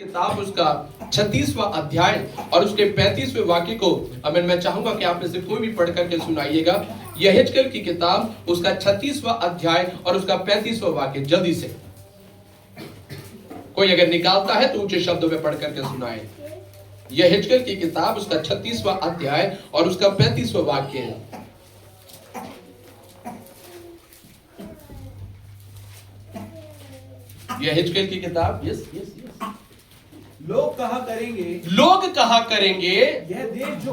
किताब उसका 36वां अध्याय और उसके 35वें वाक्य को मैं चाहूंगा कि आप में से कोई भी पढ़ करके सुनाइएगा। यहेजकेल की किताब उसका 36वां अध्याय और उसका 35वां वाक्य जल्दी से कोई अगर निकालता है तो ऊंचे शब्दों में पढ़ करके सुनाए। यहेजकेल की किताब उसका 36वां अध्याय और उसका 35वां वाक्य है। यहेजकेल की किताब यस यस यस लोग कहा करेंगे यह देश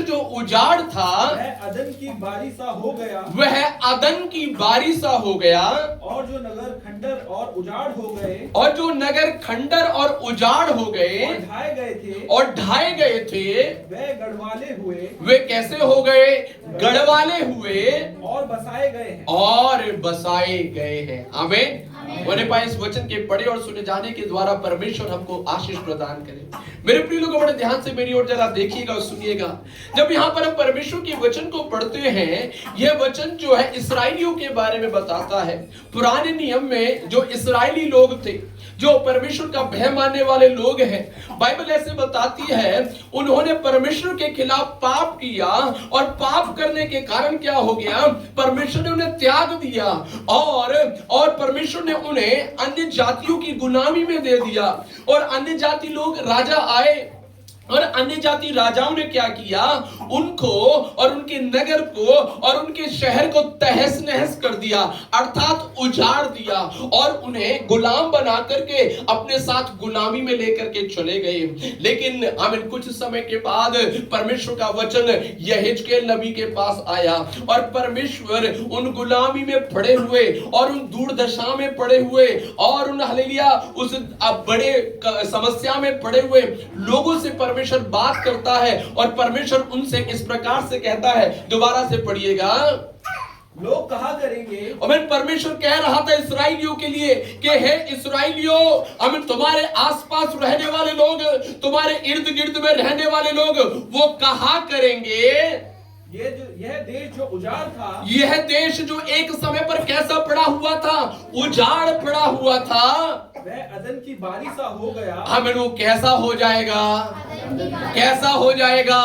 जो उजाड़ था वह अदन की बारी सा हो गया, वह अदन की बारी सा हो गया। और जो नगर खंडर और उजाड़ हो गए और ढाए गए थे वे गढ़वाले हुए, वे कैसे हो गए? गढ़वाले हुए और बसाए गए हैं। आमीन। होने पाए इस वचन के पढ़े और सुने जाने के द्वारा परमेश्वर हमको आशीष प्रदान करे। मेरे प्रिय लोगों, बड़े ध्यान से मेरी ओर जरा देखिएगा और सुनिएगा। जब यहाँ पर हम परमेश्वर के वचन को पढ़ते हैं, यह वचन जो है इस्राएलियों के बारे में बताता है। पुराने नियम में जो इस्राएली लोग थे, जो परमेश्वर का भय मानने वाले लोग हैं, बाइबल ऐसे बताती है उन्होंने परमेश्वर के खिलाफ पाप किया और पाप करने के कारण क्या हो गया? परमेश्वर ने उन्हें त्याग दिया और परमेश्वर ने उन्हें अन्य जातियों की गुलामी में दे दिया। और अन्य जाति लोग राजा आए और अन्य जाति राजाओं ने क्या किया? उनको और उनके नगर को और उनके शहर को तहस नहस कर दिया, अर्थात उजाड़ दिया और उन्हें गुलाम बना करके अपने साथ गुलामी में लेकर के चले गए। लेकिन आमीन, कुछ समय के बाद परमेश्वर का वचन यहेजकेल नबी के पास आया और परमेश्वर उन गुलामी में पड़े हुए और उन दुर्दशा में पड़े हुए और उन हालेलुया उस बड़े समस्या में पड़े हुए लोगों से परमेश्वर बात करता है और परमेश्वर उनसे इस प्रकार से कहता है। दोबारा से पढ़िएगा। लोग कहा करेंगे, अमीन। परमेश्वर कह रहा था इस्राएलियों के लिए कि हे इस्राएलियों, अमीन, तुम्हारे आसपास रहने वाले लोग, तुम्हारे इर्द गिर्द में रहने वाले लोग वो कहा करेंगे, यह देश जो उजाड़ था, यह देश जो एक समय पर कैसा पड़ा हुआ था? उजाड़ पड़ा हुआ था, वह अदन की बारी सा हो गया। आमीन। वो कैसा हो जाएगा? कैसा हो जाएगा?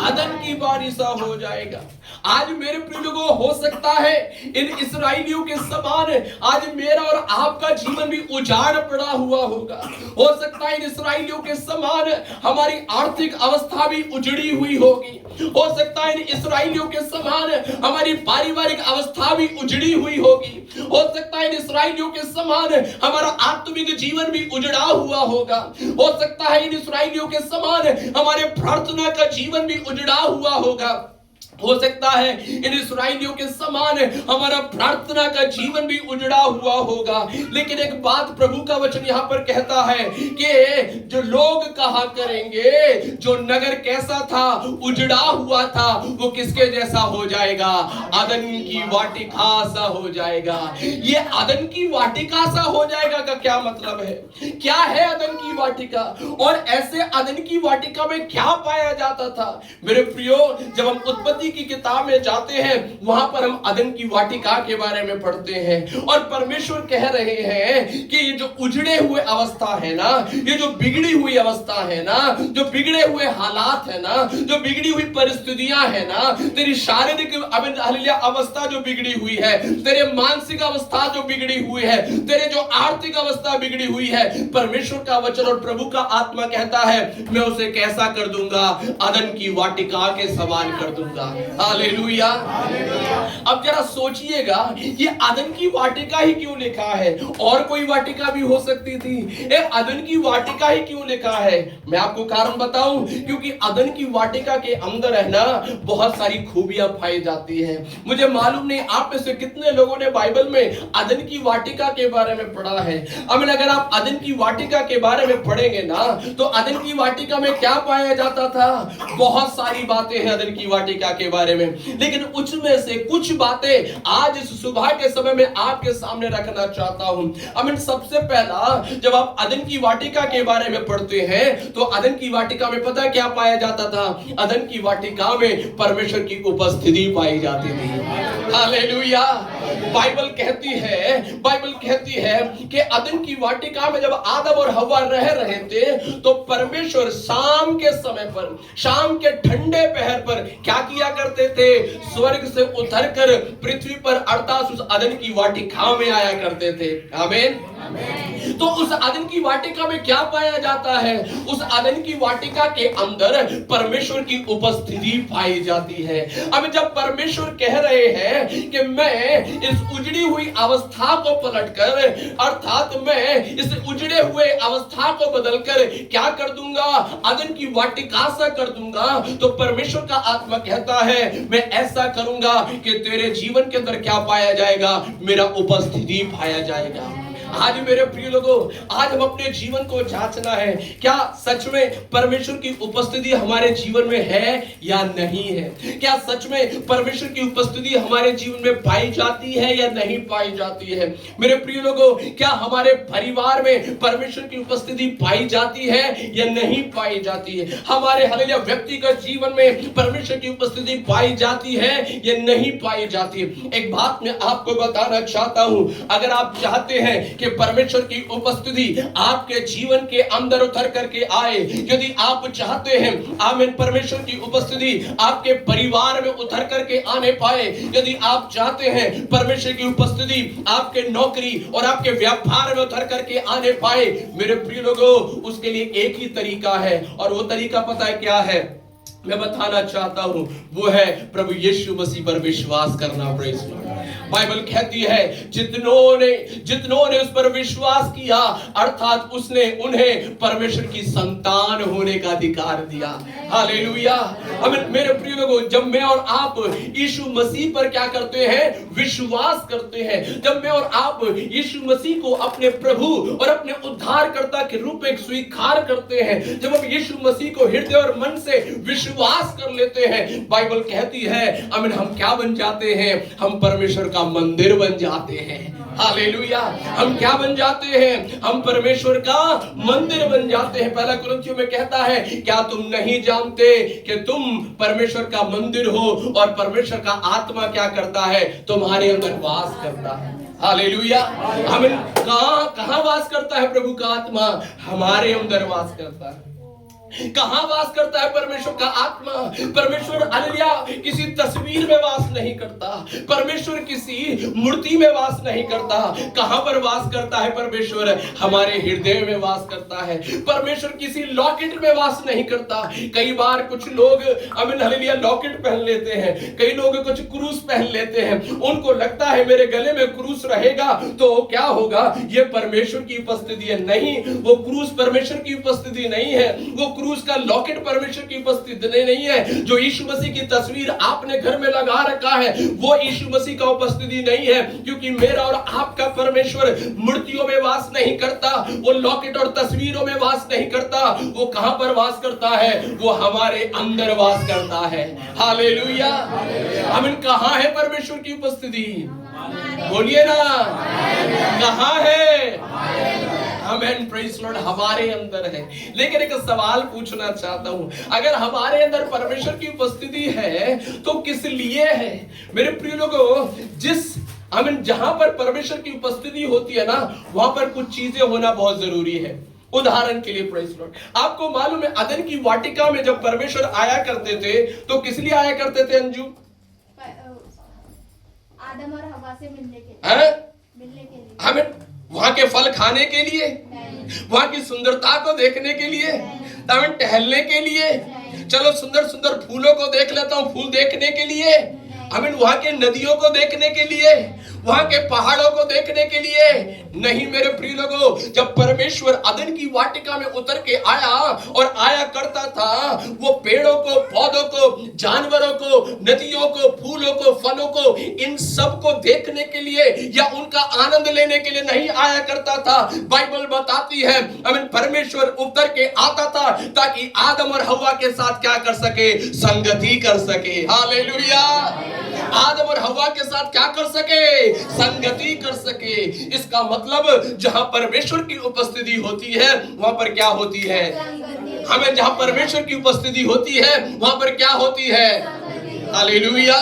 अदन की बारी सा हो जाएगा। आज मेरे प्रिय लोगों, हो सकता है इन इस्राएलियों के समान आज मेरा और आपका जीवन भी उजाड़ पड़ा हुआ होगा। हो सकता है इन इस्राएलियों के समान हमारी आर्थिक अवस्था भी उजड़ी हुई होगी। हो सकता है इन इस्राएलियों के समान हमारी पारिवारिक अवस्था भी उजड़ी हुई होगी। हो सकता है इन इस्राएलियों के समान हमारा आत्मिक जीवन भी उजड़ा हुआ होगा। हो सकता है इन इस्राएलियों के समान हमारे प्रार्थना का जीवन भी उजड़ा हुआ होगा। हो सकता है इन इस्राएलियों के समान हमारा प्रार्थना का जीवन भी उजड़ा हुआ होगा। लेकिन एक बात प्रभु का वचन यहाँ पर कहता है कि जो लोग कहा करेंगे, जो नगर कैसा था? उजड़ा हुआ था, वो किसके जैसा हो जाएगा? अदन की वाटिका सा हो जाएगा। ये अदन की वाटिका सा हो जाएगा का क्या मतलब है? क्या है अदन की वाटिका? और ऐसे अदन की वाटिका में क्या पाया जाता था? मेरे प्रियो, जब हम उत्पत्ति की किताब में जाते हैं, वहां पर हम अदन की वाटिका के बारे में पढ़ते हैं और परमेश्वर कह रहे हैं कि ये जो उजड़े हुए अवस्था है ना, ये जो बिगड़ी हुई अवस्था है ना, जो बिगड़े हुए हालात है ना, जो बिगड़ी हुई परिस्थितियां है ना, तेरी शारीरिक अवस्था जो बिगड़ी हुई है, तेरे मानसिक अवस्था जो बिगड़ी हुई है, तेरे जो आर्थिक अवस्था बिगड़ी हुई है, परमेश्वर का वचन और प्रभु का आत्मा कहता है मैं उसे कैसा कर दूंगा? अदन की वाटिका के समान कर दूंगा। हालेलुया। अब जरा सोचिएगा, ये अदन की वाटिका ही क्यों लिखा है? और कोई वाटिका भी हो सकती थी, अदन की वाटिका ही क्यों लिखा है? मैं आपको कारण बताऊं, क्योंकि अदन की वाटिका के अंदर है ना बहुत सारी खूबियां पाई जाती है। मुझे मालूम नहीं आप में से कितने लोगों ने बाइबल में अदन की वाटिका के बारे में पढ़ा है। अगर आप अदन की वाटिका के बारे में पढ़ेंगे ना, तो अदन की वाटिका में क्या पाया जाता था? बहुत सारी बातें हैं अदन की वाटिका के बारे में, लेकिन उसमें से कुछ बातें आज इस सुबह के समय में आपके सामने रखना चाहता हूं। सबसे पहला, जब आप अदन की वाटिका के बारे में पढ़ते हैं तो अदन की वाटिका में पता क्या पाया जाता था? अदन की वाटिका में परमेश्वर की उपस्थिति पाई जाती थी। हालेलुया। बाइबल कहती है कि अदन की वाटिका में जब आदम और हव्वा रह रहे थे तो परमेश्वर शाम के समय पर, शाम के ठंडे पहर पर क्या किया करते थे? स्वर्ग से उतरकर पृथ्वी पर अर्थात उस अदन की वाटिका में आया करते थे। आमीन। तो उस अदन की वाटिका में क्या पाया जाता है? उस अदन की वाटिका के अंदर परमेश्वर की उपस्थिति पाई जाती है। अब जब परमेश्वर कह रहे हैं कि मैं इस उजड़ी हुई अवस्था को पलटकर, अर्थात मैं इस उजड़े हुए अवस्था को बदलकर क्या कर दूंगा? अदन की वाटिका सा कर दूंगा। तो परमेश्वर का आत्मा कहता है मैं ऐसा करूंगा कि तेरे जीवन के अंदर क्या पाया जाएगा? मेरा उपस्थिति पाया जाएगा। आज मेरे प्रिय लोगों, आज हम अपने जीवन को जांचना है, क्या सच में परमेश्वर की उपस्थिति हमारे जीवन में है या नहीं है? क्या सच में परमेश्वर की उपस्थिति हमारे जीवन में पाई जाती है या नहीं पाई जाती है? मेरे प्रिय लोगों, क्या हमारे परिवार में परमेश्वर की उपस्थिति पाई जाती है या नहीं पाई जाती है? हमारे हालेलुया व्यक्तिगत जीवन में परमेश्वर की उपस्थिति पाई जाती है या नहीं पाई जाती है? एक बात मैं आपको बताना चाहता हूं, अगर आप चाहते हैं कि परमेश्वर की उपस्थिति आपके जीवन के अंदर उतर करके आए, यदि आप चाहते हैं आमीन परमेश्वर की उपस्थिति आपके परिवार में उतर करके आने पाए, यदि आप चाहते हैं परमेश्वर की उपस्थिति आपके नौकरी और आपके व्यापार में उतर करके आने पाए, मेरे प्रिय लोगों, उसके लिए एक ही तरीका है, और वो तरीका पता है क्या है? मैं बताना चाहता हूं, वो है प्रभु यीशु मसीह पर विश्वास करना। Praise the Lord. बाइबल कहती है जितनों ने उस पर विश्वास किया, अर्थात उसने उन्हें परमेश्वर की संतान होने का अधिकार दिया। हालेलुया। आमीन। मेरे प्रिय लोगों, जब मैं और आप यीशु मसीह पर क्या करते हैं? विश्वास करते हैं, जब मैं और आप यीशु मसीह को अपने प्रभु और अपने उद्धारकर्ता के रूप में स्वीकार करते हैं, जब हम यीशु मसीह को हृदय और मन से विश्वास कर लेते हैं, बाइबल कहती है आमीन, हम क्या बन जाते हैं? हम परमेश्वर का मंदिर बन जाते हैं। हालेलुया। हम क्या बन जाते हैं? हम परमेश्वर का मंदिर बन जाते हैं। पहला कुरिन्थियों में कहता है, क्या तुम नहीं जानते कि तुम परमेश्वर का मंदिर हो और परमेश्वर का आत्मा क्या करता है? तुम्हारे अंदर वास करता है। हालेलुया। आमीन। कहां वास करता है प्रभु का आत्मा? हमारे अंदर वास करता है। कहां वास करता है परमेश्वर का आत्मा? परमेश्वर हालेलुया किसी तस्वीर में वास नहीं करता, परमेश्वर किसी मूर्ति में वास नहीं करता। कहां पर वास करता है परमेश्वर? हमारे हृदय में वास करता है। परमेश्वर किसी लॉकेट में वास नहीं करता। कई बार कुछ लोग आमीन हालेलुया लॉकेट पहन लेते हैं, कई लोग कुछ क्रूस पहन लेते हैं, उनको लगता है मेरे गले में क्रूस रहेगा तो क्या होगा? ये परमेश्वर की उपस्थिति है। नहीं, वो क्रूस परमेश्वर की उपस्थिति नहीं है, वो क्रूस का लॉकेट परमेश्वर की उपस्थिति नहीं है। जो यीशु मसीह की तस्वीर आपने घर में लगा रखा है वो यीशु मसीह का उपस्थिति नहीं है, क्योंकि मेरा और आपका परमेश्वर मूर्तियों में वास नहीं करता, वो लॉकेट और तस्वीरों में वास नहीं करता। वो कहां पर वास करता है? वो हमारे अंदर वास करता है। हालेलुया। आमीन। कहां है परमेश्वर की उपस्थिति? बोलिए ना, कहां है? आमीन। Praise the Lord. हमारे अंदर है। लेकिन एक सवाल पूछना चाहता हूं, अगर हमारे अंदर परमेश्वर की उपस्थिति है तो किस लिए है? मेरे प्रिय लोगों, आमीन जहां पर परमेश्वर की उपस्थिति होती है ना, वहां पर कुछ चीजें होना बहुत जरूरी है। उदाहरण के लिए प्रेज़ द लॉर्ड, आपको मालूम है अदन की वाटिका में जब परमेश्वर आया करते थे तो किस लिए आया करते थे अंजू? आदम और हवा से मिलने के लिए। आमीन। वहां के फल खाने के लिए? वहां की सुंदरता को देखने के लिए? आमीन। टहलने के लिए? चलो सुंदर सुंदर फूलों को देख लेता हूं, फूल देखने के लिए? आमीन। वहां के नदियों को देखने के लिए? वहां के पहाड़ों को देखने के लिए? नहीं मेरे प्रिय लोगों, जब परमेश्वर अदन की वाटिका में उतर के आया और आया करता था, वो पेड़ों को, पौधों को, जानवरों को, नदियों को, फूलों को, फलों को, इन सब को देखने के लिए या उनका आनंद लेने के लिए नहीं आया करता था। बाइबल बताती है आमीन परमेश्वर उतर के आता था ताकि आदम और हव्वा के साथ क्या कर सके? संगति कर सके। हालेलुया। आदम और हव्वा के साथ क्या कर सके? संगति कर सके। इसका मतलब जहां परमेश्वर की उपस्थिति होती है वहां पर क्या होती है? हमें जहां परमेश्वर की उपस्थिति होती है वहां पर क्या होती है? हालेलुया।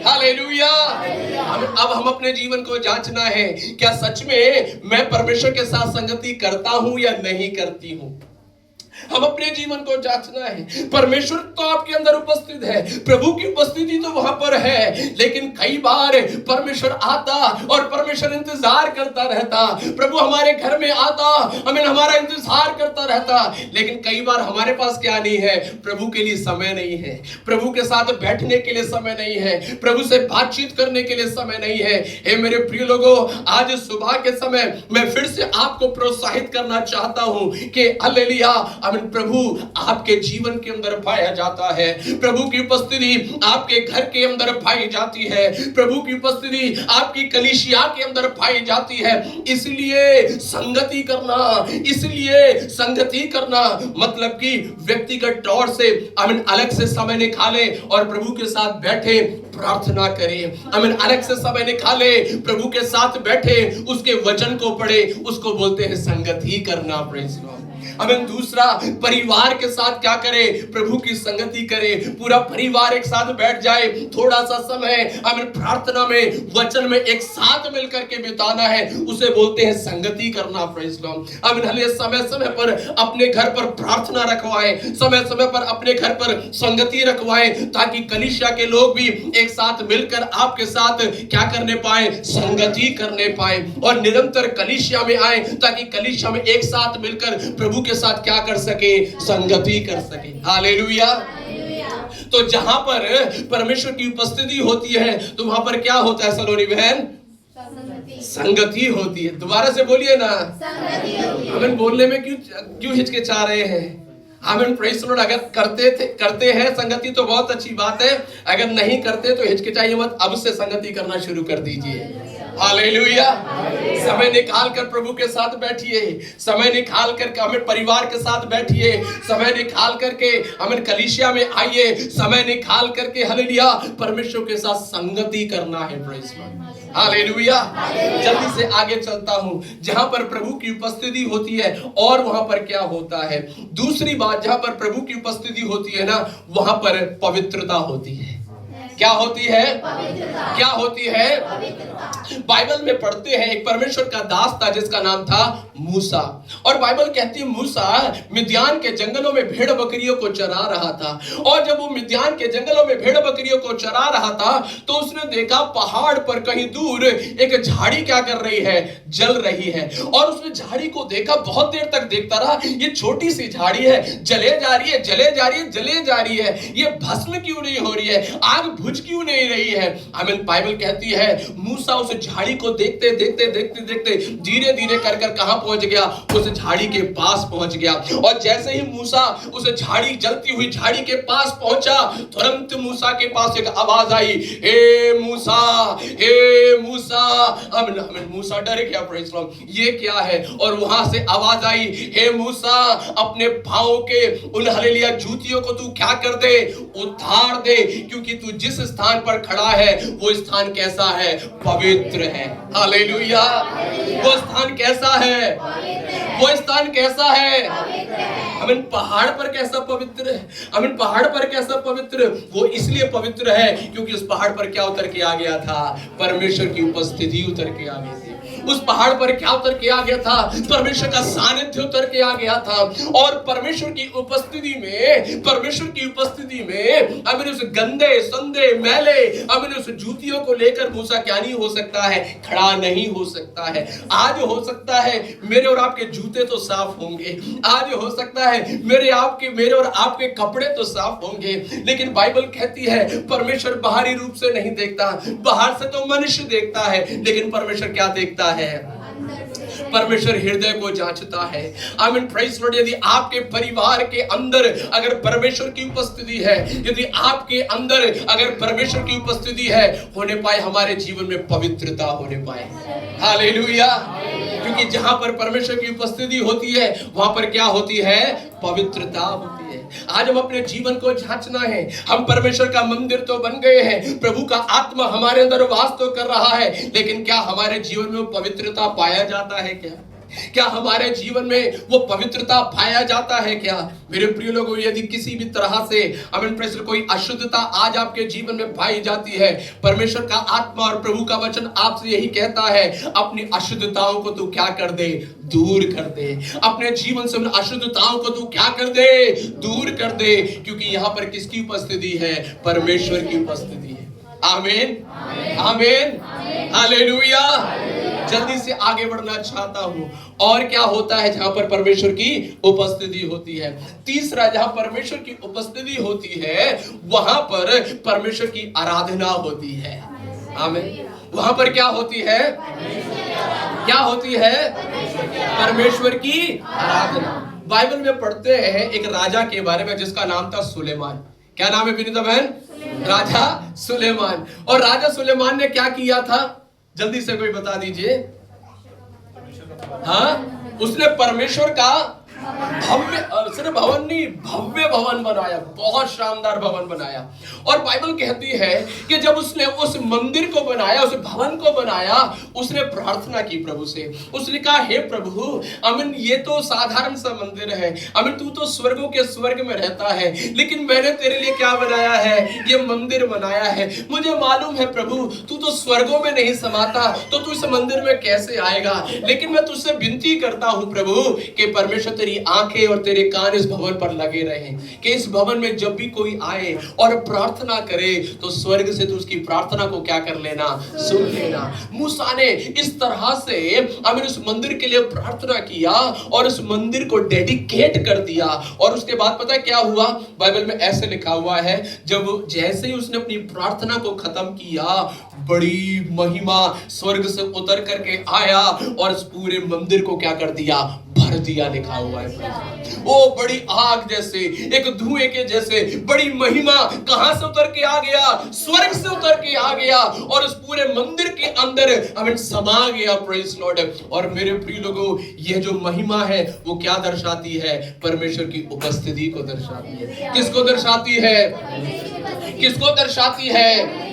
हालेलुया। अब हम अपने जीवन को जांचना है, क्या सच में मैं परमेश्वर के साथ संगति करता हूं या नहीं करती हूं। हम अपने जीवन को जांचना है। परमेश्वर तो आपके अंदर उपस्थित है, प्रभु की उपस्थिति तो वहां पर है, लेकिन कई बार परमेश्वर आता और परमेश्वर इंतजार करता रहता। प्रभु हमारे घर में आता, हमें हमारा इंतजार करता रहता, लेकिन कई बार हमारे पास क्या नहीं है, प्रभु के लिए समय नहीं है, प्रभु के साथ बैठने के लिए समय नहीं है, प्रभु से बातचीत करने के लिए समय नहीं है। हे मेरे प्रिय लोगों, आज सुबह के समय मैं फिर से आपको प्रोत्साहित करना चाहता हूं कि हालेलुया, प्रभु आपके जीवन के अंदर पाया जाता है, प्रभु की उपस्थिति आपके घर के अंदर पाई जाती है, प्रभु की उपस्थिति आपकी कलीसिया के अंदर पाई जाती है। इसलिए संगति करना मतलब कि व्यक्तिगत तौर से अलग से समय निकाले और प्रभु के साथ बैठे प्रार्थना करें। अलग से समय निकाले, प्रभु के साथ बैठे, उसके वचन को पढ़े, उसको बोलते हैं संगति करना। Praise God. दूसरा, परिवार के साथ क्या करे, प्रभु की संगति करे, पूरा परिवार एक साथ बैठ जाए, थोड़ा सा समय प्रार्थना में, वचन में एक साथ मिलकर के बिताना है, उसे बोलते हैं संगति करना। Praise God. समय समय पर अपने घर पर प्रार्थना रखवाएं, समय समय पर अपने घर पर संगति रखवाएं, ताकि कलीसिया के लोग भी एक साथ मिलकर आपके साथ क्या करने पाए, संगति करने पाए, और निरंतर कलीसिया में आए, ताकि कलीसिया में एक साथ मिलकर प्रभु के साथ क्या कर सके, संगति कर सके। हालेलुया। तो जहां पर परमेश्वर की उपस्थिति होती है तो वहां पर क्या होता है सलोनी बहन, संगति होती है। दोबारा से बोलिए ना, हमें बोलने में क्यों हिचकिचा रहे हैं। Praise the Lord. अगर करते हैं संगति तो बहुत अच्छी बात है, अगर नहीं करते तो हिचकिचाइए मत, अब से संगति करना शुरू कर दीजिए। हालेलुया। समय निकाल कर प्रभु के साथ बैठिए, समय निकाल कर हमें परिवार के साथ बैठिए, समय निकाल करके हमें कलीसिया में आइए, समय निकाल करके हालेलुया परमेश्वर के साथ संगति करना है। Praise the Lord. हालेलुया। जल्दी से आगे चलता हूं। जहां पर प्रभु की उपस्थिति होती है और वहां पर क्या होता है, दूसरी बात, जहां पर प्रभु की उपस्थिति होती है ना, वहां पर पवित्रता होती है। क्या होती है, क्या होती है। बाइबल में पढ़ते हैं एक परमेश्वर का दास था जिसका नाम था मूसा, और बाइबल कहती है मूसा मिद्यान के जंगलों में भेड़ बकरियों को चरा रहा था, और जब वो मिद्यान के जंगलों में भेड़ बकरियों को चरा रहा था तो उसने देखा पहाड़ पर कहीं दूर एक झाड़ी क्या कर रही है, जल रही है, और उसने झाड़ी को देखा, बहुत देर तक देखता रहा, ये छोटी सी झाड़ी है, जले जा रही है, जले जा रही है, जले जा रही है, ये भस्म क्यों नहीं हो रही है, आग बुझ क्यों नहीं रही है। बाइबल कहती है मूसा उस झाड़ी को देखते देखते देखते देखते धीरे धीरे कर कर कहां पहुंच गया, उस झाड़ी के पास पहुंच गया, और जैसे ही मूसा उस झाड़ी, जलती हुई झाड़ी के पास पहुंचा, तुरंत मूसा के पास एक आवाज आई, हे मूसा, हे मूसा। मूसा डर गया, प्रेज़ द लॉर्ड, ये क्या है, और वहां से आवाज आई, हे मूसा, अपने पांव के उन हालेलुया जूतियों को तू क्या कर दे, उतार दे, क्योंकि तू जिस स्थान पर खड़ा है वो स्थान कैसा है, पवित्र है। हालेलुया। वो स्थान कैसा है, वो स्थान कैसा है, पहाड़ पर कैसा पवित्र है, पहाड़ पर कैसा पवित्र, वो इसलिए पवित्र है क्योंकि उस पहाड़ पर क्या उतर के आ गया था, परमेश्वर की उपस्थिति उतर के आ गई थी। उस पहाड़ पर क्या उतर के आ गया था, परमेश्वर का सानिध्य उतर के आ गया था, और परमेश्वर की उपस्थिति में, परमेश्वर की उपस्थिति में उस गंदे संदे मैले उस जूतियों को लेकर मूसा क्या नहीं हो सकता है, खड़ा नहीं हो सकता है। आज हो सकता है मेरे और आपके जूते तो साफ होंगे, आज हो सकता है मेरे और आपके कपड़े तो साफ होंगे, लेकिन बाइबल कहती है परमेश्वर बाहरी रूप से नहीं देखता, बाहर से तो मनुष्य देखता है, लेकिन परमेश्वर क्या देखता है, परमेश्वर हृदय को जांचता है। Praise the Lord. यदि आपके परिवार के अंदर अगर परमेश्वर की उपस्थिति है, यदि आपके अंदर अगर परमेश्वर की उपस्थिति है, होने पाए हमारे जीवन में पवित्रता होने पाए। हालेलुया। क्योंकि जहां पर परमेश्वर की उपस्थिति होती है वहां पर क्या होती है, पवित्रता होती है। आज हम अपने जीवन को जांचना है। हम परमेश्वर का मंदिर तो बन गए हैं, प्रभु का आत्मा हमारे अंदर वास तो कर रहा है, लेकिन क्या हमारे जीवन में पवित्रता पाया जाता है क्या? क्या हमारे जीवन में वो पवित्रता पाया जाता है क्या? मेरे प्रिय लोगों, यदि किसी भी तरह से कोई अशुद्धता आज आपके जीवन में पाई जाती है, परमेश्वर का आत्मा और प्रभु का वचन आपसे यही कहता है, अपनी अशुद्धताओं को तू क्या कर दे? दूर कर दे। अपने जीवन से उन अशुद्धताओं को तू क्या कर दे? दूर कर दे। क्योंकि यहाँ पर किसकी उपस्थिति है? परमेश्वर की उपस्थिति है। आमीन, आमीन, हालेलुया। जल्दी से आगे बढ़ना चाहता हूं। और क्या होता है जहां पर परमेश्वर की उपस्थिति होती है? तीसरा, जहां परमेश्वर की उपस्थिति होती है वहां पर परमेश्वर की आराधना होती है। आमीन। वहां पर क्या होती है? क्या होती है? परमेश्वर की आराधना। बाइबल में पढ़ते हैं एक राजा के बारे में जिसका नाम था सुलेमान। क्या नाम है विनीता बहन? राजा सुलेमान। और राजा सुलेमान ने क्या किया था? जल्दी से कोई बता दीजिए। हाँ, उसने परमेश्वर का भव्य, सिर्फ भवन नहीं, भव्य भवन बनाया, बहुत शानदार भवन बनाया। और बाइबल कहती है कि जब उसने उस मंदिर को बनाया, उस भवन को बनाया, उसने प्रार्थना की प्रभु से। उसने कहा, हे प्रभु, अमीन, ये तो साधारण सा मंदिर है, अमीन, तू तो स्वर्गों के स्वर्ग में रहता है, लेकिन मैंने तेरे लिए क्या बनाया है? ये मंदिर बनाया है। मुझे मालूम है प्रभु, तू तो स्वर्गों में नहीं समाता, तो तू इस मंदिर में कैसे आएगा? लेकिन मैं तुझसे विनती करता हूं प्रभु कि परमेश्वर तेरी आंखें और तेरे कान इस भवन पर लगे रहें, कि इस भवन में जब भी कोई आए और प्रार्थना करे तो स्वर्ग से तू उसकी प्रार्थना को क्या कर लेना? सुन लेना। मूसा ने इस तरह से अमीन उस मंदिर के लिए प्रार्थना किया और उस मंदिर को डेडिकेट कर दिया। और उसके बाद पता है क्या हुआ? बाइबल में ऐसे लिखा हुआ है, जब जैसे ही उसने अपनी प्रार्थना को खत्म किया, बड़ी महिमा स्वर्ग से उतर करके आया और इस पूरे मंदिर को क्या कर दिया? भर दिया। लिखा हुआ है वो बड़ी आग जैसे, एक धुएं के जैसे बड़ी महिमा कहां से उतर के आ गया? स्वर्ग से उतर के आ गया और उस पूरे मंदिर के अंदर हमें समा गया। Praise Lord. और मेरे प्रिय लोगों, ये जो महिमा है वो क्या दर्शाती है? परमेश्वर की उपस्थिति को दर्शाती है। किसको दर्शाती है? किसको दर्शाती है?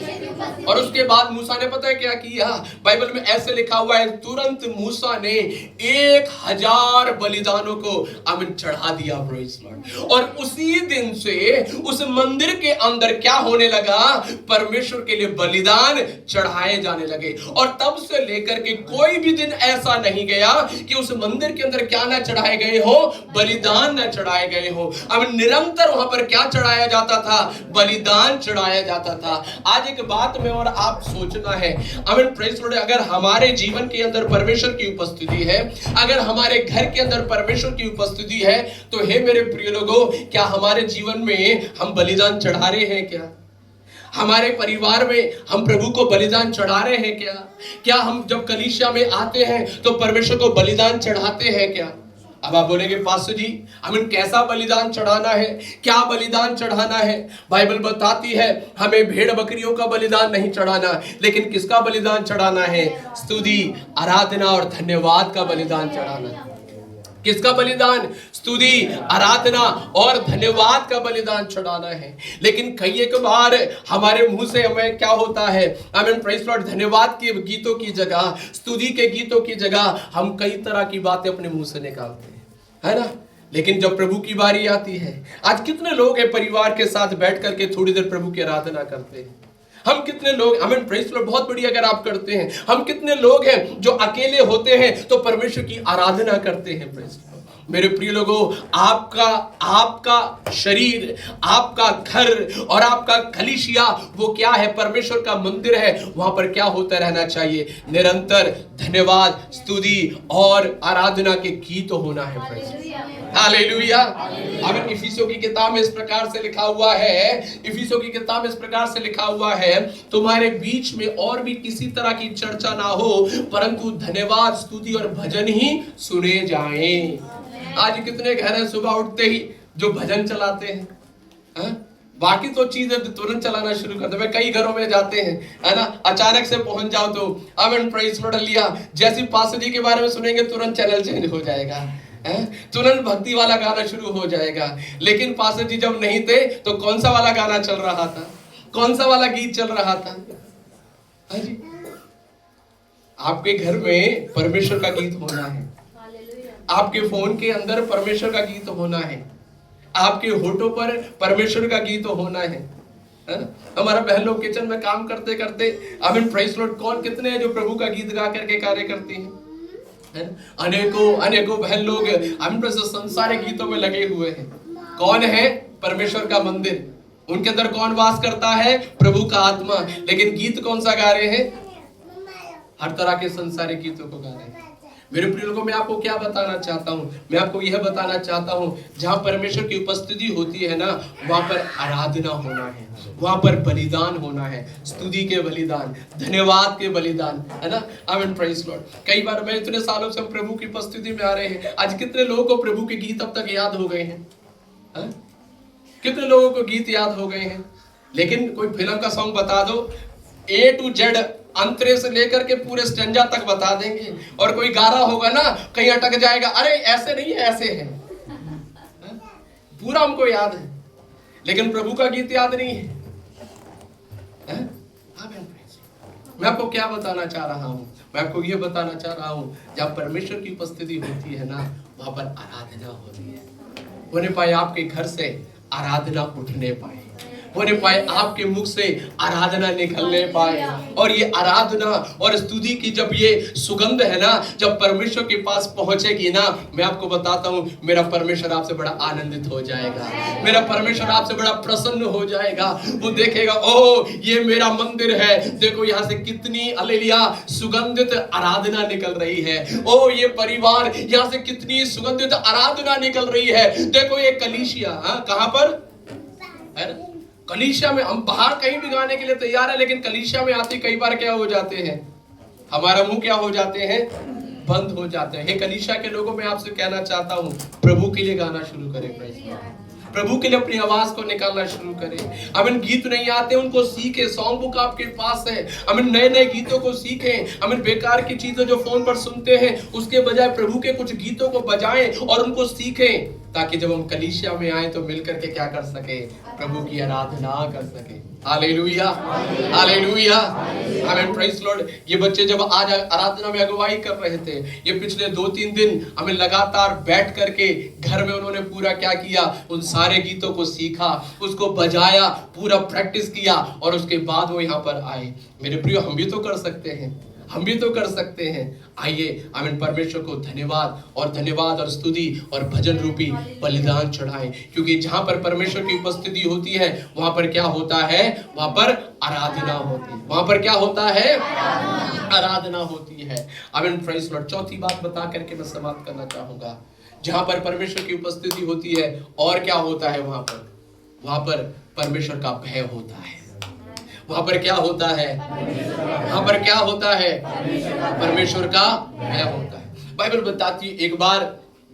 और उसके बाद मूसा ने पता है क्या किया? बाइबल में ऐसे लिखा हुआ है, तुरंत मूसा ने 1000 बलिदानों को आमीन चढ़ा दिया। Praise Lord. और उसी दिन से उस मंदिर के अंदर क्या होने लगा? परमेश्वर के लिए बलिदान चढ़ाए जाने लगे। और तब से लेकर के कोई भी दिन ऐसा नहीं गया कि उस मंदिर के अंदर क्या ना चढ़ाए गए हो? बलिदान न चढ़ाए गए हो। आमीन। निरंतर वहां पर क्या चढ़ाया जाता था? बलिदान चढ़ाया जाता था। आज एक बात में और आप सोचना है, आमीन, प्रेज़ लॉर्ड, अगर हमारे जीवन के अंदर परमेश्वर की उपस्थिति है, अगर हमारे घर के अंदर परमेश्वर की उपस्थिति है, तो हे मेरे प्रिय लोगों, क्या हमारे जीवन में हम बलिदान चढ़ा रहे हैं क्या? हमारे परिवार में हम प्रभु को बलिदान चढ़ा रहे हैं क्या? क्या हम जब कलीसिया में आते हैं तो परमेश्वर को बलिदान चढ़ाते हैं क्या? अब आप बोलेंगे, पास्टर जी, हमें कैसा बलिदान चढ़ाना है? क्या बलिदान चढ़ाना है? बाइबल बताती है हमें भेड़ बकरियों का बलिदान नहीं चढ़ाना, लेकिन किसका बलिदान चढ़ाना है? स्तुति, आराधना और धन्यवाद का बलिदान चढ़ाना है। किसका बलिदान? स्तुति, आराधना और धन्यवाद का बलिदान चढ़ाना है। लेकिन कई एक बार हमारे मुंह से हमें क्या होता है? आमीन, प्रेज़ लॉर्ड, धन्यवाद के गीतों की जगह, स्तुति के गीतों की जगह हम कई तरह की बातें अपने मुंह से निकालते हैं, है ना? लेकिन जब प्रभु की बारी आती है, आज कितने लोग हैं परिवार के साथ बैठ करके थोड़ी देर प्रभु की आराधना करते हैं? हम कितने लोग, आमीन, प्रेज़ लॉर्ड, बहुत बढ़िया अगर आप करते हैं। हम कितने लोग हैं जो अकेले होते हैं तो परमेश्वर की आराधना करते हैं? Praise Lord. मेरे प्रिय लोगों, आपका शरीर, आपका घर और आपका कलीसिया वो क्या है? परमेश्वर का मंदिर है। वहां पर क्या होता रहना चाहिए? निरंतर धन्यवाद, स्तुति और आराधना के गीत होना है। हालेलुया। अब इफिसियों की किताब में इस प्रकार से लिखा हुआ है, इफिसियों की किताब में इस प्रकार से लिखा हुआ है, तुम्हारे बीच में और भी किसी तरह की चर्चा ना हो, परंतु धन्यवाद, स्तुति और भजन ही सुने जाएं। आज कितने घर हैं सुबह उठते ही जो भजन चलाते हैं, हा? बाकी तो चीजें तुरंत चलाना शुरू करते हैं। कई घरों में जाते हैं, है ना, अचानक से पहुंच जाओ तो आमीन, प्रेज़ लॉर्ड, लिया, जैसी पास्टर जी के बारे में सुनेंगे तुरंत चैनल चेंज हो जाएगा, तुरंत भक्ति वाला गाना शुरू हो जाएगा। लेकिन पास्टर जी जब नहीं थे तो कौन सा वाला गाना चल रहा था? कौन सा वाला गीत चल रहा था? हाँ जी, आपके घर में परमेश्वर का गीत होना है। आपके फोन के अंदर परमेश्वर का गीत होना है, आपके होठों पर परमेश्वर का गीत होना है ना? हमारा बहन लोग किचन में काम करते करते आमीन प्रेज़ लॉर्ड, कौन कितने हैं जो प्रभु का गीत गा करके कार्य करती हैं, है ना? अनेकों बहन लोग आमीन प्रेज़ लॉर्ड संसारिक गीतों में लगे हुए हैं। कौन है? परमेश्वर का मंदिर, उनके अंदर कौन वास करता है? प्रभु का आत्मा। लेकिन गीत कौन सा गा रहे हैं? हर तरह के संसारिक गीतों को गा रहे हैं। मेरे प्रिय लोगों, मैं आपको क्या बताना चाहता हूँ? मैं आपको यह बताना चाहता हूँ, जहाँ परमेश्वर की उपस्थिति होती है ना, वहाँ पर आराधना होना है, वहाँ पर बलिदान होना है, स्तुति के बलिदान, धन्यवाद के बलिदान, है ना? आमीन प्रेज़ लॉर्ड। कई बार मैं इतने सालों से प्रभु की उपस्थिति में आ रहे हैं, आज कितने लोगों को प्रभु के गीत अब तक याद हो गए हैं? कितने लोगों को गीत याद हो गए हैं? लेकिन कोई फिल्म का सॉन्ग बता दो, A to Z अंतरे से लेकर के पूरे स्टैंजा तक बता देंगे, और कोई गा रहा होगा ना, कहीं अटक जाएगा, अरे ऐसे नहीं है, ऐसे है, पूरा हमको याद है, लेकिन प्रभु का गीत याद नहीं है। मैं आपको क्या बताना चाह रहा हूँ? मैं आपको यह बताना चाह रहा हूँ, जब परमेश्वर की उपस्थिति होती है ना, वहां पर आराधना होती है। होने पाए आपके घर से आराधना उठने पाए, होने पाए आपके मुख से आराधना निकलने पाए, और ये आराधना और स्तुति की जब ये सुगंध है ना, जब परमेश्वर के पास पहुंचेगी ना, मैं आपको बताता हूँ, मेरा परमेश्वर आपसे बड़ा आनंदित हो जाएगा, मेरा परमेश्वर आपसे बड़ा प्रसन्न हो जाएगा। वो देखेगा, ओह ये मेरा मंदिर है, देखो यहाँ से कितनी हालेलुया सुगंधित आराधना निकल रही है, ओह ये परिवार यहाँ से कितनी सुगंधित आराधना निकल रही है, देखो ये कलीसिया कहाँ पर है? कलीसिया में। हम बाहर कहीं भी गाने के लिए तैयार है, लेकिन कलीसिया में आते कई बार क्या हो जाते हैं, हमारा मुंह क्या हो जाते हैं, बंद हो जाते हैं। हे कलीसिया के लोगों, मैं आपसे कहना चाहता हूँ, प्रभु के लिए गाना शुरू करें, प्रभु के लिए अपनी आवाज को निकालना शुरू करें। अमिन गीत नहीं आते उनको सीखे, सॉन्ग बुक आपके पास है, अमिन नए नए गीतों को सीखें। अमिन बेकार की चीजें जो फोन पर सुनते हैं उसके बजाय प्रभु के कुछ गीतों को बजाएं और उनको सीखें, ताकि जब हम कलीसिया में आए तो मिलकर के क्या कर सके, प्रभु की आराधना कर सके। हालेलुया, हालेलुया, आमीन, प्रेज़ लॉर्ड। ये बच्चे जब आज आराधना में अगुवाई कर रहे थे, ये पिछले 2-3 दिन हमें लगातार बैठ करके घर में उन्होंने पूरा क्या किया, उन सारे गीतों को सीखा, उसको बजाया, पूरा प्रैक्टिस किया, और उसके बाद वो यहाँ पर आए। मेरे प्रियो, हम भी तो कर सकते हैं, हम भी तो कर सकते हैं। आइए आमीन, परमेश्वर को धन्यवाद और स्तुति और भजन रूपी बलिदान चढ़ाएं, क्योंकि जहां पर परमेश्वर की उपस्थिति होती है वहां पर क्या होता है, वहां पर आराधना होती है। वहां पर क्या होता है, आराधना होती है। आमीन, प्रेज़ लॉर्ड। चौथी बात बता करके मैं समाप्त करना चाहूंगा, जहां पर परमेश्वर की उपस्थिति होती है और क्या होता है, वहां पर परमेश्वर का भय होता है। वहां पर क्या होता है, वहां पर क्या होता है, परमेश्वर का भय होता है। बाइबल बताती है, एक बार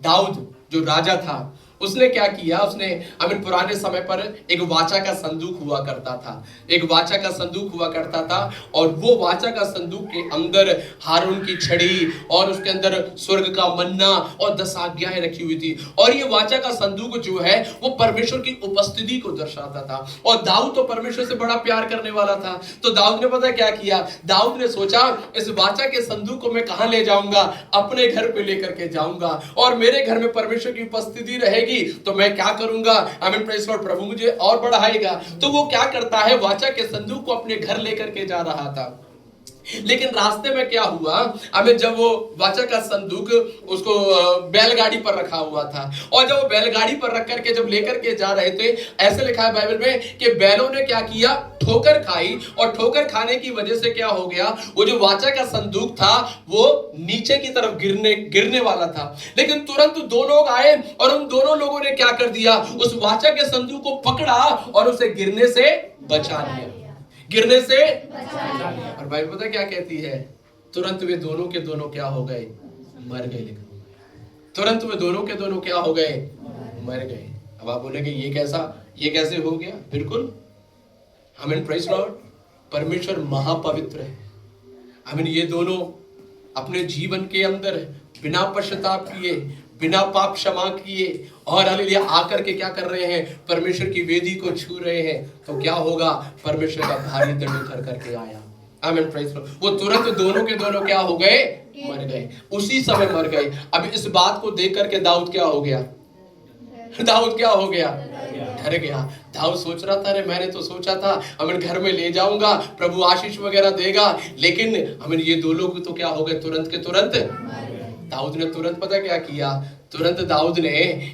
दाऊद जो राजा था, उसने क्या किया, उसने आमीन, पुराने समय पर एक वाचा का संदूक हुआ करता था, एक वाचा का संदूक हुआ करता था, और वो वाचा का संदूक के अंदर हारून की छड़ी और उसके अंदर स्वर्ग का मन्ना और 10 आज्ञाएं रखी हुई थी। और ये वाचा का संदूक जो है वो परमेश्वर की उपस्थिति को दर्शाता था। और दाऊद तो परमेश्वर से बड़ा प्यार करने वाला था, तो दाऊद ने पता क्या किया, दाऊद ने सोचा, इस वाचा के संदूक को मैं कहां ले जाऊंगा, अपने घर पे लेकर के जाऊंगा, और मेरे घर में परमेश्वर की उपस्थिति रहेगी तो मैं क्या करूंगा, आमीन, प्रेज़ लॉर्ड, प्रभु मुझे और बढ़ाएगा। तो वो क्या करता है, वाचा के संदूक को अपने घर लेकर के जा रहा था। लेकिन रास्ते में क्या हुआ, हमें जब वो वाचा का संदूक उसको बैलगाड़ी पर रखा हुआ था, और जब वो बैलगाड़ी पर रख करके जब लेकर के जा रहे थे, ऐसे लिखा है बाइबल में कि बैलों ने क्या किया, ठोकर खाई, और ठोकर खाने की वजह से क्या हो गया, वो जो वाचा का संदूक था वो नीचे की तरफ गिरने वाला था। लेकिन तुरंत 2 लोग आए और उन दोनों लोगों ने क्या कर दिया, उस वाचा के संदूक को पकड़ा और उसे गिरने से बचा लिया, गिरने से। और बाइबल पता क्या कहती है, तुरंत वे दोनों के दोनों क्या हो गए, मर गए। तुरंत वे दोनों के दोनों क्या हो गए, मर गए। अब आप बोलेंगे ये कैसे हो गया? बिल्कुल, आमीन, प्रेज़ लॉर्ड, परमेश्वर महापवित्र है। आमीन, ये दोनों अपने जीवन के अंदर बिना पश्चाताप किए, बिना पाप क्षमा किए, और हालेलुया आकर के क्या कर रहे हैं, परमेश्वर की वेदी को छू रहे हैं। तो क्या होगा, परमेश्वर का भारी दंड उतर करके आया। आमीन, प्रेज़ लॉर्ड। वो तुरंत दोनों के दोनों क्या हो गए, मर गए, उसी समय मर गए। अब इस बात को देख करके दाऊद क्या हो गया? दाऊद क्या हो गया? डर गया। दाऊद सोच रहा था, अरे मैंने तो सोचा था हमें घर में ले जाऊंगा, प्रभु आशीष वगैरह देगा, लेकिन हमें ये दो लोग तो क्या हो गए तुरंत के तुरंत। दाऊद ने तुरंत पता क्या किया? तुरंत दाऊद ने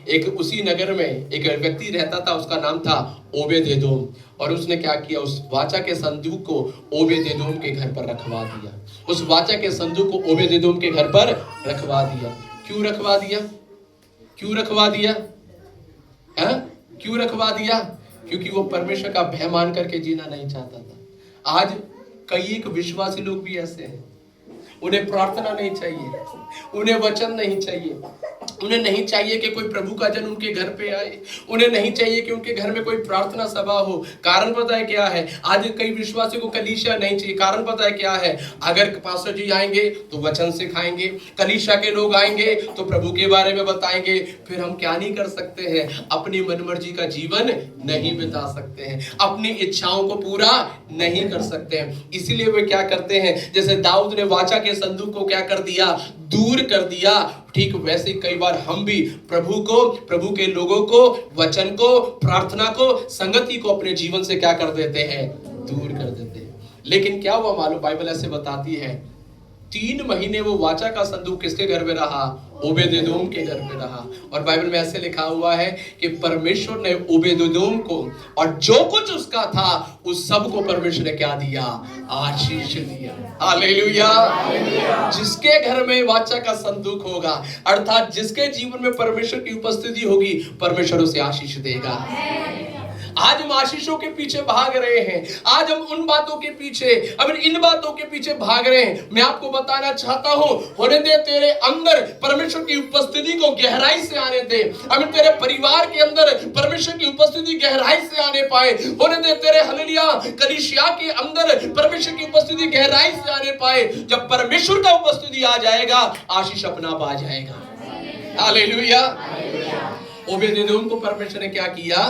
एक उसी नगर में एक व्यक्ति रहता था, उसका नाम था ओबेदेदोम, और उसने क्या किया? उस वाचा के संदूक को ओबेदेदोम के घर पर रखवा दिया। उस वाचा के संदूक को ओबेदेदोम के घर पर रखवा दिया। क्यों रखवा दिया? क्यों रखवा दिया? क्यों रखवा दिया? क्योंकि वो परमेश्वर का भय मान करके जीना नहीं चाहता था। आज कई एक विश्वासी लोग भी ऐसे हैं, उन्हें प्रार्थना नहीं चाहिए, उन्हें वचन नहीं चाहिए, उन्हें नहीं चाहिए कि कोई प्रभु का जन उनके घर पे आए, उन्हें नहीं चाहिए कि उनके घर में कोई प्रार्थना सभा हो। कारण पता है क्या है? आज कई विश्वासियों को कलीसिया नहीं चाहिए। कारण पता है क्या है? अगर पास्टर जी आएंगे तो वचन सिखाएंगे, कलीसिया के लोग आएंगे तो प्रभु के बारे में बताएंगे, फिर हम क्या नहीं कर सकते हैं? अपनी मनमर्जी का जीवन नहीं बिता सकते हैं, अपनी इच्छाओं को पूरा नहीं कर सकते हैं। इसीलिए वे क्या करते हैं? जैसे दाऊद ने वाचा के संदूक को क्या कर दिया? दूर कर दिया। ठीक वैसे कई बार हम भी प्रभु को, प्रभु के लोगों को, वचन को, प्रार्थना को, संगति को अपने जीवन से क्या कर देते हैं? दूर कर देते हैं। लेकिन क्या हुआ मालूम? बाइबल ऐसे बताती है 3 महीने वो वाचा का संदूक किसके घर में रहा? ओबेदेदोम के घर में रहा। और बाइबल में ऐसे लिखा हुआ है कि परमेश्वर ने ओबेदेदोम को और जो कुछ उसका था उस सब को परमेश्वर ने क्या दिया? आशीष दिया। हालेलुया। जिसके घर में वाचा का संदूक होगा, अर्थात जिसके जीवन में परमेश्वर की उपस्थिति होगी, परमेश्वर उसे आशीष देगा। आज हम आशीषों के पीछे भाग रहे हैं, आज हम उन बातों के पीछे, अब इन बातों के पीछे भाग रहे हैं। मैं आपको बताना चाहता हूं, होने दे तेरे अंदर परमेश्वर की उपस्थिति को गहराई से आने दे। अब तेरे परिवार के अंदर परमेश्वर की उपस्थिति गहराई से आने पाए। होने दे तेरे हालेलुया कलीसिया के अंदर परमेश्वर की उपस्थिति गहराई से आने पाए। जब परमेश्वर का उपस्थिति आ जाएगा, आशीष अपना पा जाएगा। हालेलुया। ओबेदेदोम को परमेश्वर ने क्या किया?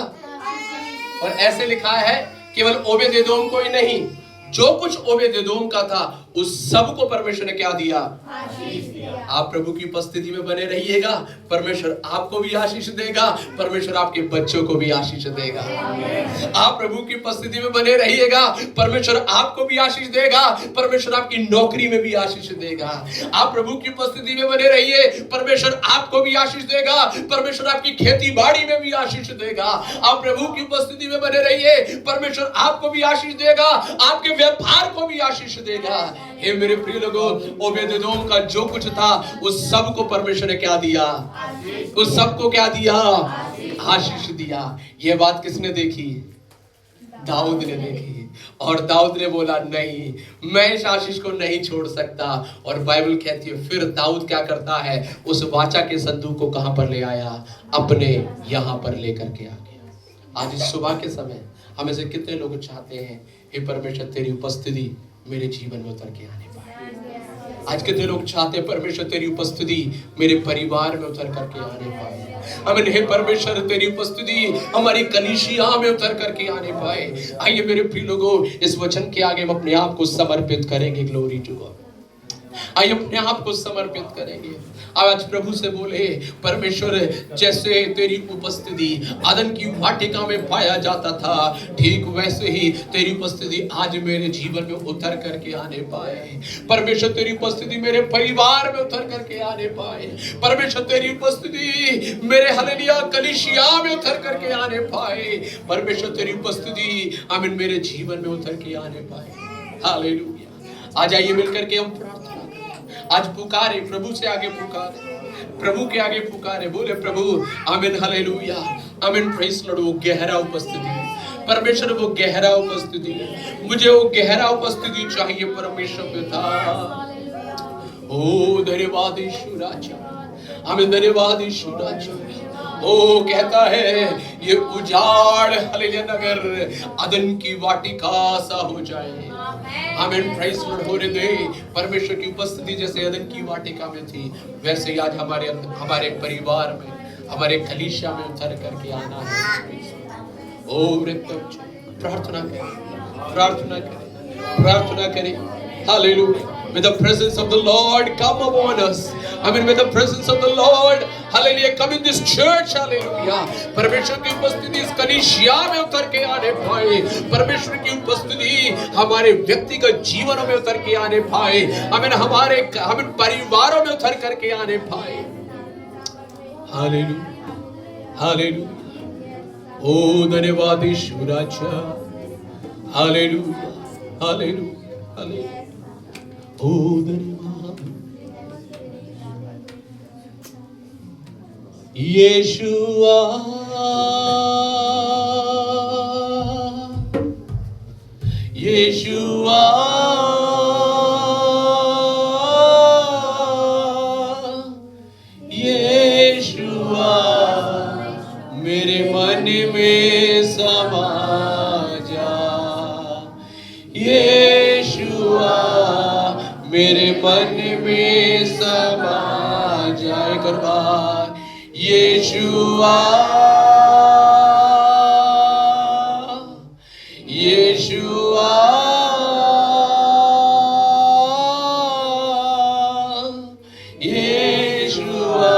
और ऐसे लिखा है केवल ओबेदेदोम को ही नहीं, जो कुछ ओबेदेदोम का था उस सब को परमेश्वर ने क्या दिया? आशीष दिया। आप प्रभु की उपस्थिति में बने रहिएगा, परमेश्वर आपको भी आशीष देगा, परमेश्वर आपके बच्चों को भी आशीष देगा। आप प्रभु की उपस्थिति में बने रहिएगा, परमेश्वर आपको भी आशीष देगा, परमेश्वर आपकी नौकरी में भी आशीष देगा। आप प्रभु की उपस्थिति में बने रहिए, परमेश्वर आपको भी आशीष देगा, परमेश्वर आपकी खेती बाड़ी में भी आशीष देगा। आप प्रभु की उपस्थिति में बने रहिए, परमेश्वर आपको भी आशीष देगा, आपके व्यापार को भी आशीष देगा। हे मेरे प्रिय लोगों, ओबेदेदोम का जो कुछ था उस सब को परमेश्वर ने क्या दिया? उस सब को क्या दिया? आशीष दिया। यह बात किसने देखी? दाऊद ने देखी। और दाऊद ने बोला नहीं, मैं इस आशीष को नहीं छोड़ सकता। और बाइबल कहती है फिर दाऊद क्या करता है? उस वाचा के संदूक को कहां पर ले आया? अपने यहां पर लेकर के आ गया। आज इस सुबह के समय हमें से कितने लोग चाहते हैं, हे परमेश्वर तेरी उपस्थिति मेरे जीवन में उतर के आने पाए। आज कितने लोग चाहते हैं परमेश्वर तेरी उपस्थिति मेरे परिवार में उतर करके आने पाए। अमीन। हे परमेश्वर तेरी उपस्थिति हमारी कलीसिया में उतर करके आने पाए। आइए मेरे प्रिय लोगों, इस वचन के आगे हम अपने आप को समर्पित करेंगे। Glory to God. आइए अपने आप को समर्पित करेंगे। आज प्रभु से बोले, परमेश्वर जैसे तेरी उपस्थिति आदन की वाटिका में पाया जाता था, ठीक वैसे ही तेरी उपस्थिति आज मेरे जीवन में उतर करके आने पाए। परमेश्वर तेरी उपस्थिति मेरे परिवार में उतर करके आने पाए। परमेश्वर तेरी उपस्थिति मेरे हालेलुया कलीसिया में उतर करके आने पाए। परमेश्वर तेरी उपस्थिति आमीन मेरे जीवन में उतर के आने पाए। हालेलुया। आज आइए मिलकर के हम प्रार्थना करें। आज पुकारे, प्रभु से आगे पुकारे, प्रभु के आगे पुकारे, बोले प्रभु आमीन हालेलुया आमीन प्रेज़ लॉर्ड। वो गहरा उपस्थिति परमेश्वर, वो गहरा उपस्थिति, मुझे वो गहरा उपस्थिति चाहिए परमेश्वर पिता। ओ धन्यवाद यीशु राजा, आमीन धन्यवाद यीशु राजा। ओ कहता है ये उजाड़ हालेलुया नगर अदन की वाटिका सा हो जाए। आमीन प्रेज़ लॉर्ड। होने दे परमेश्वर की उपस्थिति जैसे अदन की वाटिका में थी, वैसे ही आज हमारे परिवार में, हमारे कलीसिया में उतर करके आना है। ओ प्रार्थना करें, प्रार्थना करें, प्रार्थना करें। Hallelujah. May the presence of the Lord come upon us. I mean, may the presence of the Lord, hallelujah, come in this church, hallelujah. परमेश्वर की उपस्थिति इस कलीसिया में उतर के आने पाए. परमेश्वर की उपस्थिति हमारे व्यक्तिगत जीवनों में उतर के आने पाए. हमारे परिवारों में उतर करके आने पाए. Hallelujah, hallelujah. ओ धन्यवाद ईश्वर राजा. Hallelujah, hallelujah, hallelujah. ओ धन्यवाद यीशुआ. यीशुआ, यीशुआ, मेरे मन में समा जा. यीशुआ, मेरे मन में समा जा. एक और बार. यीशुआ, यीशुआ, यीशुआ,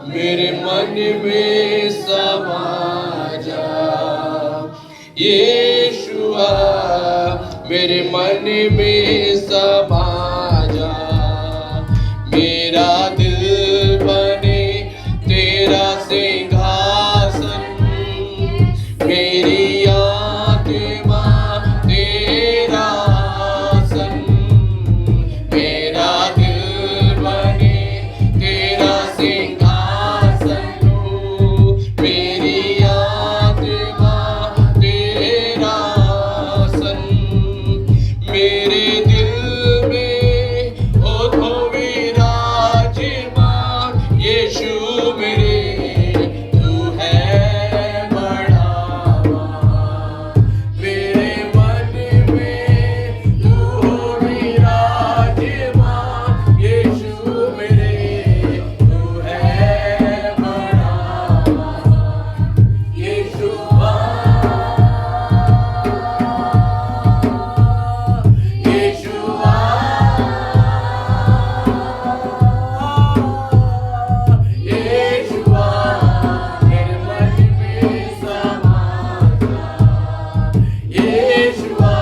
मेरे मन में समा जा. यीशुआ, मेरे मन में समा जा. मेरा दिल बने तेरा सिंहासन, मेरी आत्मा तेरा आसन. मेरा दिल बने तेरा सिंहासन, मेरी आत्मा तेरा आसन. मेरे दिल में हो तो विराजमान यीशु मेरे. तू है बड़ा मान. मेरे मन में तू हो विराजमान यीशु मेरे. तू है बड़ा मान. यीशुआ, यीशुआ, यीशुआ, मेरे मन में समा जा. यीशुआ,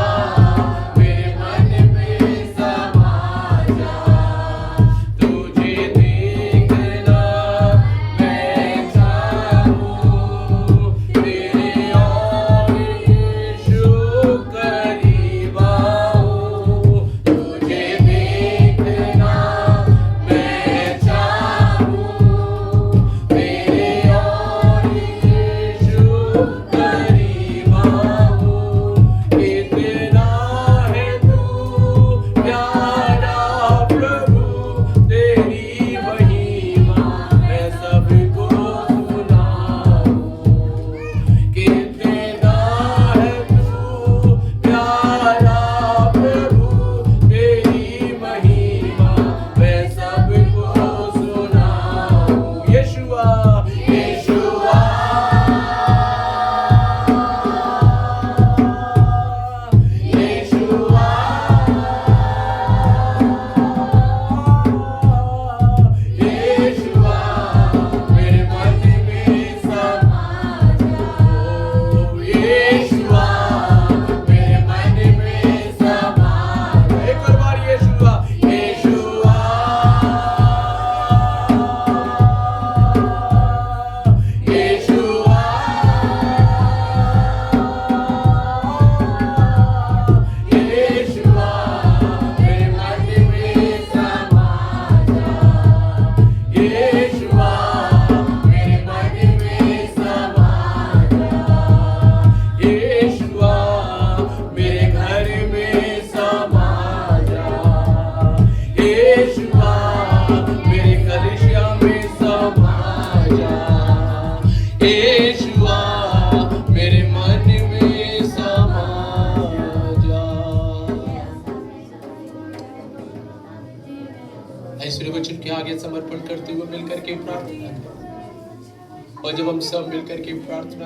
मेरे मन में समा जा. तुझे देखना मैं चाहूं, तेरे और यीशु करीब आऊं. तुझे देखना मैं चाहूं, तेरे और यीशु करीब आऊं. कितना है तू प्यारा प्रभु, तेरी महिमा मैं सबको सुनाऊं. कितना है तू प्यारा प्रभु, तेरी महिमा मैं सबको सुनाऊं. यीशुआ, यीशुआ, यीशुआ, यीशुआ, मेरे मन में समा जा. यीशुआ, मेरे मन में समा जा. एक और बार. यीशुआ, यीशुआ, यीशुआ, यीशुआ, मेरे मन में समा जा. यीशुआ, मेरे मन में समा जा. यीशुआ, मेरे घर में समा जा. यीशुआ, मेरे कलीसिया में समा जा. यीशुआ, मेरे मन में समा जा. ऐश्वर्य वचन के आगे समर्पण करते हुए मिलकर के प्रार्थना करें. और जब हम सब मिलकर के प्रार्थना